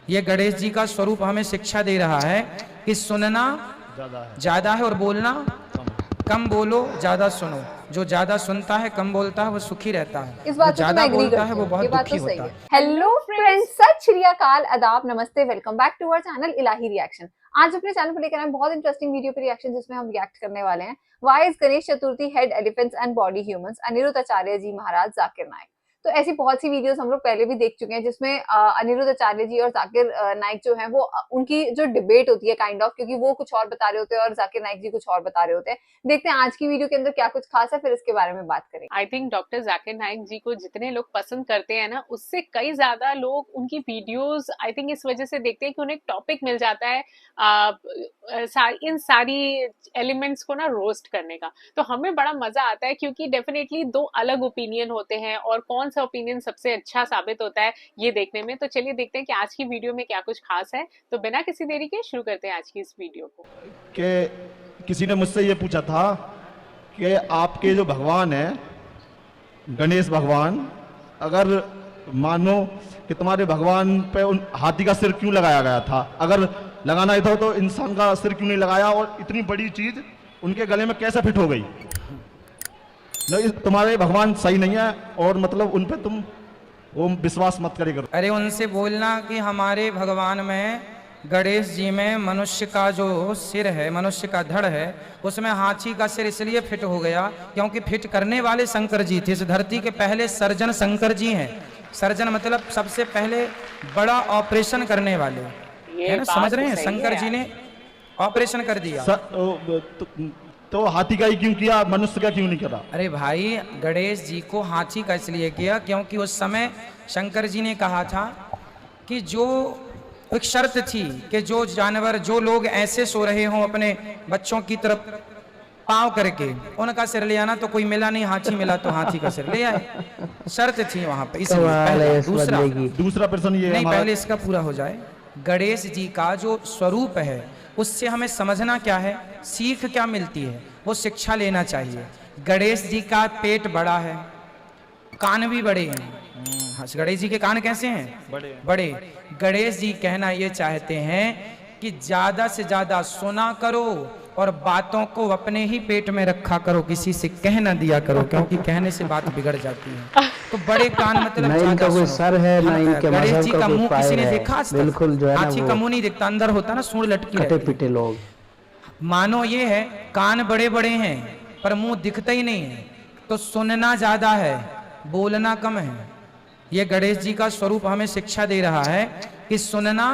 ये गणेश जी का स्वरूप हमें शिक्षा दे रहा है कि सुनना ज्यादा है और बोलना कम बोलो, ज्यादा सुनो। जो ज्यादा सुनता है, कम बोलता है, वो सुखी रहता है। इस बात जो से तो मैं ज्यादा एग्री बोलता है, करती वो हूँ, बहुत ये बात दुखी तो सही होता है। है। हेलो फ्रेंड्स, सत श्री अकाल, आदाब, नमस्ते, welcome back to our channel Ilahi reaction. आज अपने चैनल पर लेकर आए बहुत इंटरेस्टिंग वीडियो पे रिएक्शन, जिसमें हम रिएक्ट करने वाले हैं why is Ganesh Chaturthi head elephants and body humans, Aniruddh Acharya ji Maharaj, Zakir Naik. तो ऐसी बहुत सी वीडियोस हम लोग पहले भी देख चुके हैं, जिसमें अनिरुद्ध आचार्य जी और जाकिर नाइक जो है वो उनकी जो डिबेट होती है काइंड ऑफ, क्योंकि वो कुछ और बता रहे होते हैं और जाकिर नाइक जी कुछ और बता रहे होते हैं। देखते हैं आज की वीडियो के अंदर क्या कुछ खास है, फिर इसके बारे में बात करेंगे। I think doctor Zakir Naik ji को जितने लोग पसंद करते हैं ना, उससे कई ज्यादा लोग उनकी वीडियोस आई थिंक इस वजह से देखते हैं कि उन्हें एक टॉपिक मिल जाता है इन सारी एलिमेंट्स को ना रोस्ट करने का। तो हमें बड़ा मजा आता है, क्योंकि डेफिनेटली दो अलग ओपिनियन होते हैं और कौन सा ओपिनियन सबसे अच्छा साबित होता है ये देखने में। तो चलिए देखते हैं कि आज की वीडियो में क्या कुछ खास है। तो बिना किसी देरी के शुरू करते हैं आज की इस वीडियो को। कि किसी ने मुझसे ये पूछा था कि आपके जो भगवान है गणेश भगवान, अगर मानो कि तुम्हारे भगवान पे उन हाथी का सिर क्यों लगाया गया था, अगर लगाना ही था तो इंसान का सिर क्यों नहीं लगाया, और इतनी बड़ी चीज उनके गले में कैसे फिट हो गई। नहीं, तुम्हारे भगवान सही नहीं है और मतलब उन पे तुम वो विश्वास मत करें करो। अरे उनसे बोलना कि हमारे भगवान में, गणेश जी में मनुष्य का जो सिर है, मनुष्य का धड़ है, उसमें हाथी का सिर इसलिए फिट हो गया क्योंकि फिट करने वाले शंकर जी थे। इस धरती के पहले सर्जन शंकर जी हैं। सर्जन मतलब सबसे पहले बड़ा ऑपरेशन करने वाले, है ना, समझ रहे हैं। शंकर जी ने ऑपरेशन कर दिया। तो हाथी का ही क्यों किया, मनुष्य का क्यों नहीं करा? अरे भाई, गणेश जी को हाथी का इसलिए किया क्योंकि उस समय शंकर जी ने कहा था कि जो एक शर्त थी कि जो जानवर, जो लोग ऐसे सो रहे हों अपने बच्चों की तरफ पांव करके, उनका सिर ले आना। तो कोई मिला नहीं, हाथी मिला तो हाथी का सिर ले आए। शर्त थी वहां पे, इसलिए पहला। दूसरा प्रश्न ये नहीं, पहले इसका पूरा हो जाए। गणेश जी का जो स्वरूप है उससे हमें समझना क्या है, सीख क्या मिलती है, वो शिक्षा लेना चाहिए। गणेश जी का पेट बड़ा है, कान भी बड़े हैं। गणेश जी के कान कैसे हैं? बड़े। गणेश जी कहना ये चाहते हैं कि ज्यादा से ज्यादा सुना करो और बातों को अपने ही पेट में रखा करो, किसी से कह ना दिया करो, क्योंकि कहने से बात बिगड़ जाती है। तो बड़े कान मतलब ना इनका कोई सर है, ना इनके गणेश जी का मुंह किसी ने है। देखा? बिल्कुल जो है ना, हाथी का मुंह नहीं दिखता, अंदर होता ना, सूंड लटकी कटे रहती है। पिटे लोग। मानो ये है कान बड़े बड़े हैं पर मुंह दिखता ही नहीं है, तो सुनना ज्यादा है, बोलना कम है। ये गणेश जी का स्वरूप हमें शिक्षा दे रहा है कि सुनना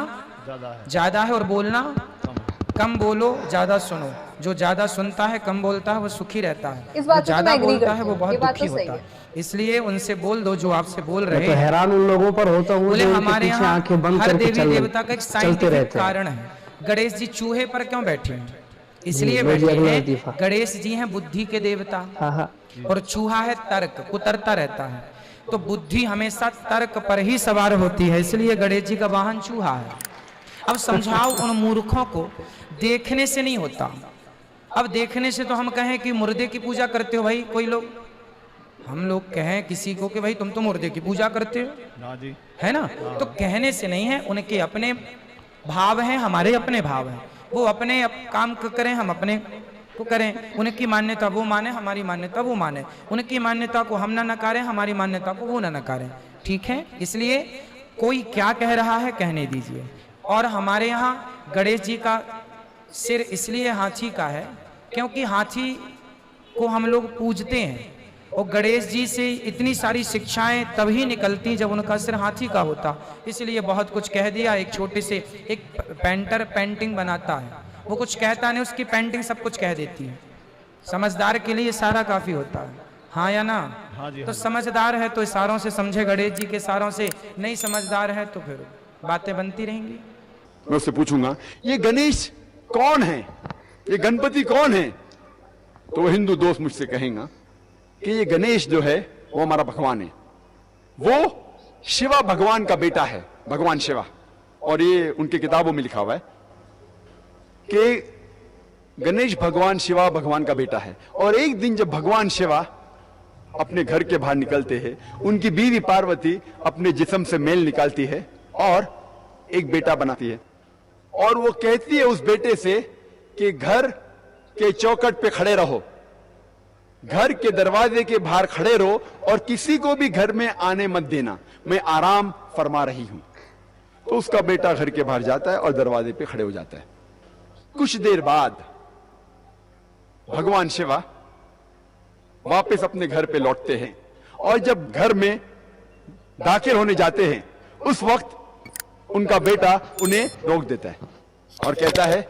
ज्यादा है और बोलना कम बोलो, ज्यादा सुनो। जो ज्यादा सुनता है, कम बोलता है, वो सुखी रहता है। इस बात जो से तो ज्यादा मैं एग्री बोलता करती है, वो हूँ, बहुत ये बात दुखी तो सही होता है। इसलिए उनसे बोल दो जो आपसे बोल रहे तो हैं। हैरान उन लोगों पर होता हूँ बोले जो उनके हमारे पीछे यहाँ आंखें बंद हर करके देवी देवता का एक चलते साइंटिफिक रहते हैं। कारण है। गणेश जी चूहे पर क्यों बैठे हैं? इसलिए वो भी बैठे अगला हैं, लतीफा। गणेश जी हैं बुद्धि के देवता, हाँ हाँ। और चूहा है तर्क, कुतरता रहता है। तो बुद्धि हमेशा तर्क पर ही सवार होती है, इसलिए गणेश जी का वाहन चूहा है। अब समझाओ उन मूर्खों को, देखने से नहीं होता। अब देखने से तो हम कहें कि मुर्दे की पूजा करते हो भाई, कोई लोग, हम लोग कहें किसी को कि भाई तुम तो मुर्दे की पूजा करते हो, है ना, तो कहने से नहीं है। उनके अपने भाव हैं, हमारे अपने भाव हैं। वो अपने काम करें, हम अपने को करें। उनकी मान्यता वो माने, हमारी मान्यता वो माने। उनकी मान्यता को हम ना नकारें, हमारी मान्यता को वो ना नकारें। ठीक है, इसलिए कोई क्या कह रहा है कहने दीजिए। और हमारे यहाँ गणेश जी का सिर इसलिए हाथी का है क्योंकि हाथी को हम लोग पूजते हैं, और गणेश जी से इतनी सारी शिक्षाएं तभी निकलती जब उनका सिर हाथी का होता। इसलिए बहुत कुछ कह दिया। एक छोटे से एक पेंटर पेंटिंग बनाता है, वो कुछ कहता नहीं, उसकी पेंटिंग सब कुछ कह देती है। समझदार के लिए इशारा काफी होता है, हाँ या ना? तो समझदार है तो इशारों से समझे गणेश जी के इशारों से, नहीं समझदार है तो फिर बातें बनती रहेंगी। मैं उससे पूछूंगा ये गणेश कौन है, ये गणपति कौन है, तो वो हिंदू दोस्त मुझसे कहेगा कि ये गणेश जो है वो हमारा भगवान है, वो शिवा भगवान का बेटा है, भगवान शिवा। और ये उनकी किताबों में लिखा हुआ है कि गणेश भगवान शिवा भगवान का बेटा है। और एक दिन जब भगवान शिवा अपने घर के बाहर निकलते हैं, उनकी बीवी पार्वती अपने जिस्म से मेल निकालती है और एक बेटा बनाती है और वो कहती है उस बेटे से कि घर के चौखट पे खड़े रहो, घर के दरवाजे के बाहर खड़े रहो और किसी को भी घर में आने मत देना, मैं आराम फरमा रही हूं। तो उसका बेटा घर के बाहर जाता है और दरवाजे पे खड़े हो जाता है। कुछ देर बाद भगवान शिवा वापस अपने घर पे लौटते हैं और जब घर में दाखिल होने जाते हैं उस वक्त उनका बेटा उन्हें रोक देता है और कहता है,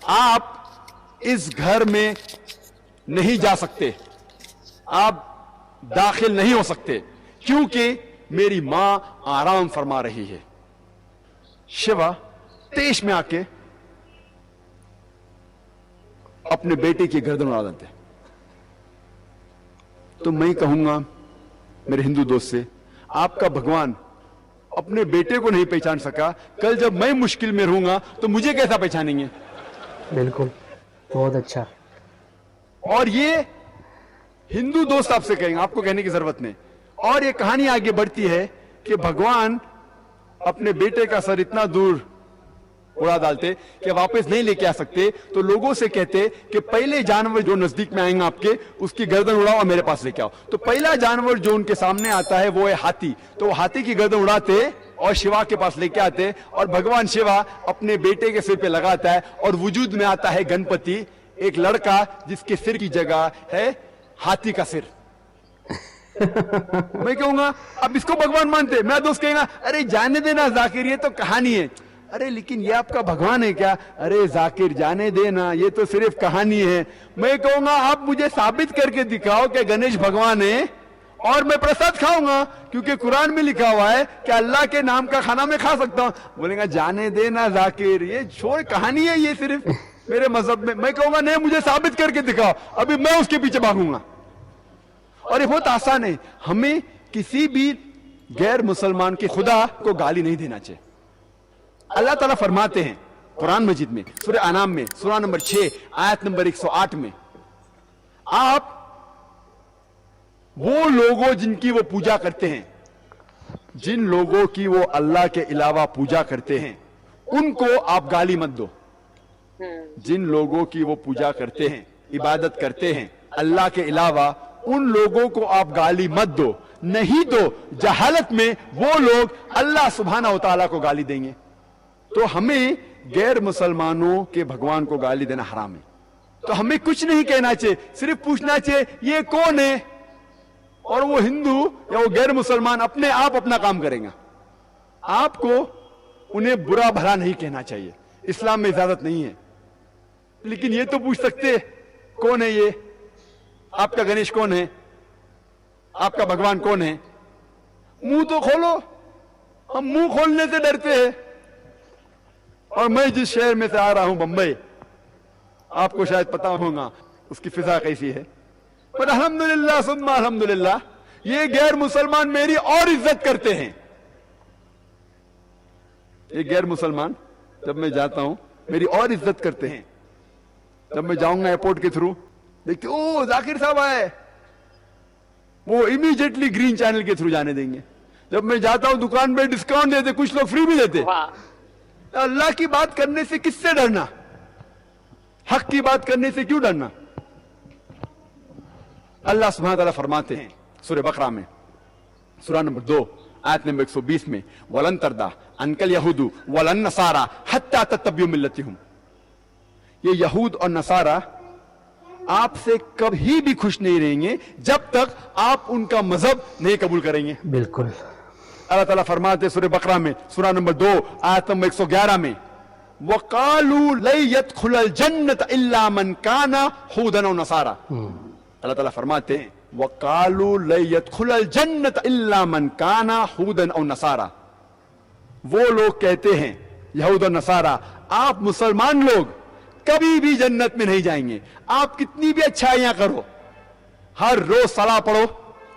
आप इस घर में नहीं जा सकते, आप दाखिल नहीं हो सकते क्योंकि मेरी मां आराम फरमा रही है। शिवा तेज में आके अपने बेटे की गर्दन उड़ा देते हैं। तो मैं कहूंगा मेरे हिंदू दोस्त से, आपका भगवान अपने बेटे को नहीं पहचान सका, कल जब मैं मुश्किल में रहूंगा तो मुझे कैसा पहचानेंगे? बिल्कुल, बहुत अच्छा। और ये हिंदू दोस्त आपसे कहेंगे, आपको कहने की जरूरत नहीं। और ये कहानी आगे बढ़ती है कि भगवान अपने बेटे का सर इतना दूर उड़ा डालते कि वापस नहीं लेके आ सकते, तो लोगों से कहते कि पहले जानवर जो नजदीक में आएंगे आपके, उसकी गर्दन उड़ाओ और मेरे पास लेके आओ। तो पहला जानवर जो उनके सामने आता है वो है हाथी। तो हाथी की गर्दन उड़ाते और शिवा के पास लेके आते और भगवान शिवा अपने बेटे के सिर पे लगाता है और वजूद में आता है गणपति, एक लड़का जिसके सिर की जगह है हाथी का सिर। मैं कहूंगा अब इसको भगवान मानते, मेरा दोस्त कहेगा अरे जाने देना जाकिर, ये तो कहानी है। अरे लेकिन ये आपका भगवान है क्या? अरे जाकिर जाने देना, ये तो सिर्फ कहानी है। मैं कहूंगा आप मुझे साबित करके दिखाओ कि गणेश भगवान है और मैं प्रसाद खाऊंगा, क्योंकि कुरान में लिखा हुआ है कि अल्लाह के नाम का खाना मैं खा सकता हूं। बोलेगा जाने देना जाकिर, ये छोड़ कहानी है, ये सिर्फ मेरे मजहब में। मैं कहूंगा नहीं, मुझे साबित करके दिखाओ, अभी मैं उसके पीछे भागूंगा। और ये बहुत आसान है, हमें किसी भी गैर मुसलमान के खुदा को गाली नहीं देना चाहिए। अल्लाह ताला फरमाते हैं कुरान मजीद में, सूरह अनाम में, सूरह नंबर 6 आयत नंबर 108 में, आप वो लोगों जिनकी वो पूजा करते हैं, जिन लोगों की वो अल्लाह के अलावा पूजा करते हैं, उनको आप गाली मत दो। जिन लोगों की वो पूजा करते हैं, इबादत करते हैं अल्लाह के अलावा, उन लोगों को आप गाली मत दो, नहीं तो जहालत में वो लोग अल्लाह सुब्हानहू व तआला को गाली देंगे। तो हमें गैर मुसलमानों के भगवान को गाली देना हराम है। तो हमें कुछ नहीं कहना चाहिए, सिर्फ पूछना चाहिए ये कौन है, और वो हिंदू या वो गैर मुसलमान अपने आप अपना काम करेंगे। आपको उन्हें बुरा भला नहीं कहना चाहिए, इस्लाम में इजाजत नहीं है। लेकिन ये तो पूछ सकते कौन है ये, आपका गणेश कौन है, आपका भगवान कौन है? मुंह तो खोलो। हम मुंह खोलने से डरते हैं। और मैं जिस शहर में से आ रहा हूं, बंबई, आपको शायद पता होगा उसकी फिजा कैसी है, पर अल्हम्दुलिल्लाह सुम्मा अल्हम्दुलिल्लाह, ये गैर मुसलमान मेरी और इज्जत करते हैं। ये गैर मुसलमान जब मैं जाता हूं मेरी और इज्जत करते हैं। जब मैं जाऊंगा एयरपोर्ट के थ्रू, देखते ओ जाकिर साहब आए, वो इमीडिएटली ग्रीन चैनल के थ्रू जाने देंगे। जब मैं जाता हूं दुकान पे डिस्काउंट देते, कुछ लोग फ्री भी देते। अल्लाह की बात करने से किससे डरना, हक की बात करने से क्यों डरना? अल्लाह सुब्हानहू व तआला फरमाते हैं सूरह बकरा में, सूरह नंबर 2 आयत नंबर 120 में, वलन तरदा अनकल यहूदू वलन नसारा हत्ता तत्तबियु मिल्लतहुम। ये यहूद और नसारा आपसे कभी भी खुश नहीं रहेंगे जब तक आप उनका मजहब नहीं कबूल करेंगे। बिल्कुल। अल्लाह ताला फरमाते सूरह बकरा में, सूरह नंबर 2 आयत नंबर 111 में, वकालू लै यदखुलल जन्नत इल्ला मन काना हुदन व नसारा। अल्लाह ताला फरमाते हैं वकालू लै यदखुलल जन्नत इल्ला मन काना हुदन व नसारा। वो लोग कहते हैं, यहूद और नसारा, आप मुसलमान लोग कभी भी जन्नत में नहीं जाएंगे। आप कितनी भी अच्छाइयां करो, हर रोज सलाह पढ़ो,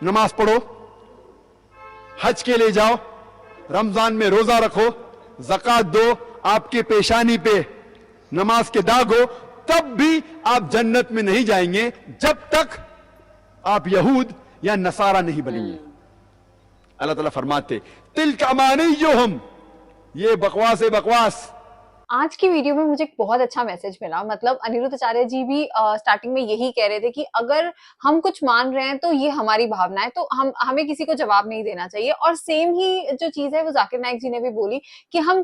नमाज पढ़ो, हज के लिए जाओ, रमजान में रोजा रखो, ज़कात दो, आपके पेशानी पे नमाज के दाग हो, तब भी आप जन्नत में नहीं जाएंगे जब तक आप यहूद या नसारा नहीं बनेंगे। अल्लाह ताला फरमाते तिल का माने जो हम, ये बकवास है, बकवास। आज की वीडियो में मुझे एक बहुत अच्छा मैसेज मिला। मतलब अनिरुद्ध आचार्य जी भी स्टार्टिंग में यही कह रहे थे कि अगर हम कुछ मान रहे हैं तो ये हमारी भावना है, तो हमें किसी को जवाब नहीं देना चाहिए। और सेम ही जो चीज है वो जाकिर नाइक जी ने भी बोली कि हमें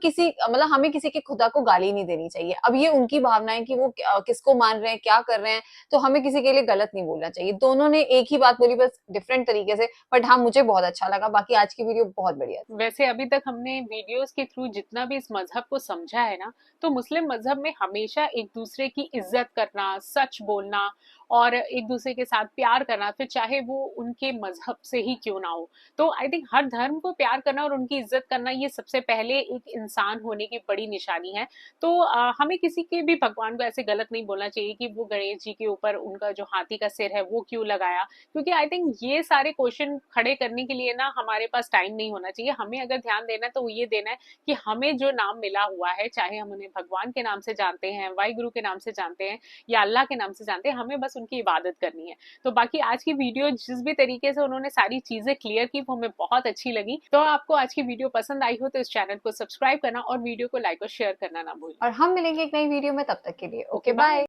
किसी के खुदा को गाली नहीं देनी चाहिए। अब ये उनकी भावना है कि वो किसको मान रहे हैं, क्या कर रहे हैं, तो हमें किसी के लिए गलत नहीं बोलना चाहिए। दोनों ने एक ही बात बोली, बस डिफरेंट तरीके से। बट हाँ, मुझे बहुत अच्छा लगा। बाकी आज की वीडियो बहुत बढ़िया थी। वैसे अभी तक हमने वीडियोस के थ्रू जितना भी इस मजहब को समझा है ना, तो मुस्लिम मजहब में हमेशा एक दूसरे की इज्जत करना, सच बोलना और एक दूसरे के साथ प्यार करना, फिर चाहे वो उनके मजहब से ही क्यों ना हो। तो आई थिंक हर धर्म को प्यार करना और उनकी इज्जत करना, ये सबसे पहले एक इंसान होने की बड़ी निशानी है। तो हमें किसी के भी भगवान को ऐसे गलत नहीं बोलना चाहिए कि वो गणेश जी के ऊपर उनका जो हाथी का सिर है वो क्यों लगाया, क्योंकि आई थिंक ये सारे क्वेश्चन खड़े करने के लिए ना हमारे पास टाइम नहीं होना चाहिए। हमें अगर ध्यान देना है तो ये देना है कि हमें जो नाम मिला हुआ है, चाहे हम उन्हें भगवान के नाम से जानते हैं, वाहिगुरु के नाम से जानते हैं या अल्लाह के नाम से जानते हैं, हमें बस उनकी इबादत करनी है। तो बाकी आज की वीडियो जिस भी तरीके से उन्होंने सारी चीजें क्लियर की वो हमें बहुत अच्छी लगी। तो आपको आज की वीडियो पसंद आई हो तो इस चैनल को सब्सक्राइब करना और वीडियो को लाइक और शेयर करना ना भूलें। और हम मिलेंगे एक नई वीडियो में, तब तक के लिए ओके बाय।